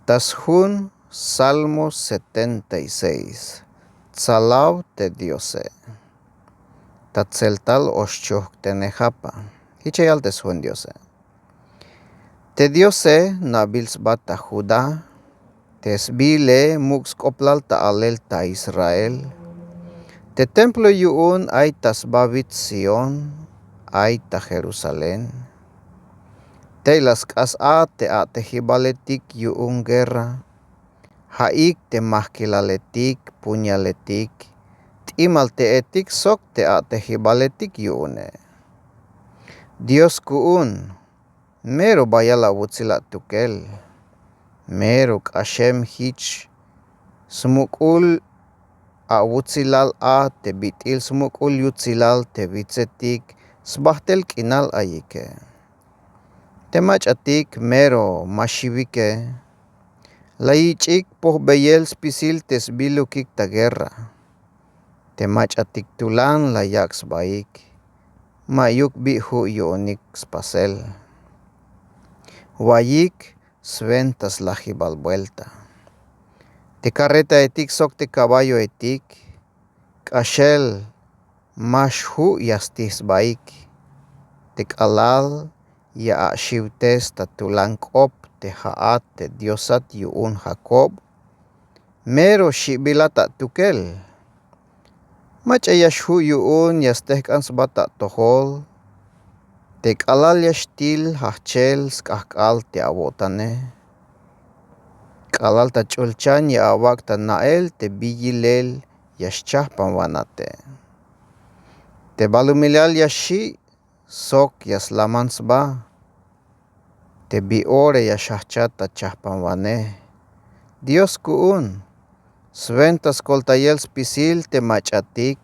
Tashun Salmo 76. Tzalaw te Diose. Tatzeltal oshchoh tenejapa. Hichayal teshun Diose. Te Diose nabils bata Judá. Tesbile mux koplal ta'alel ta Israel. Te templo yuun ay tasbabit Sion. Ay ta Jerusalén. Te las kas'a te atejibaletik yuun guerra. Haik te mahkilaletik puñaletik. Timal te etik sok te atejibaletik yuune. Dios kuun. Mero bayala wutzila tukel. Mero kashem hich. Smukul a wutzilal a te bitil smukul yutzilal te vitzetik. Sbahtel kinal ayike. Te machatik mero mashivike. Layichik poh beyel spisil tesbilukik ta guerra. Te machatik tulan layak sbaik. Mayuk bihu yunik spasel. Wayik sventas lajibal vuelta. Te carreta etik sok te caballo etik. Kashel mashu yastis baik. Te kalal ya ashivtes ta tulang kop te haat te diosat yuun Jacob. Mero shibilata tukel. Machayashu yuun yastehkan sebata tohol. Te kalal yashtil hachel skakal te awotane. Kalal ta chulchan ya awak ta nael te biyilel yashchah panwanate. Te balumilal yashi sok yaslaman sba. Te biore yashahchat ta chahpanwane. Dios kuun. Sventas koltayel spisil te machatik.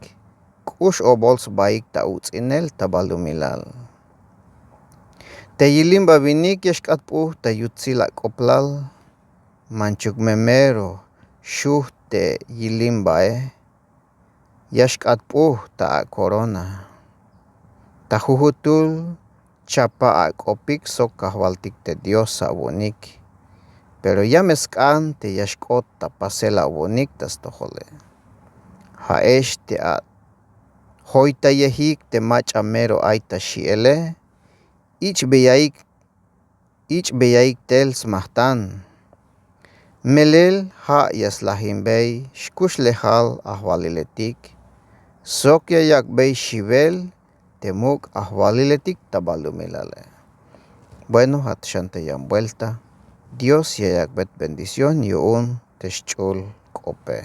Kush obols baik ta utzinel ta balumilal. Te yilim babinik yashkatpuh ta yutzila koplal. Manchuk memero shuh te yilim bae. Yashkatpuh ta corona. Ta huhutul chapa akopik sok kahwaltik te Dios awonik. Pero ya meskan te yashkot ta pasela awonik tas tohole. Haesh te at. Hoita yehik te machamero ay ta shiele. Ich beyaik tel smahtan. Melel ha yaslahimbey shkush lehal ahwaliletik. Sok yayak bey shivel temuk ahwaliletik tabalumilale. Bueno, at shantayang vuelta. Dios yayak bet bendición yuun teschul kope.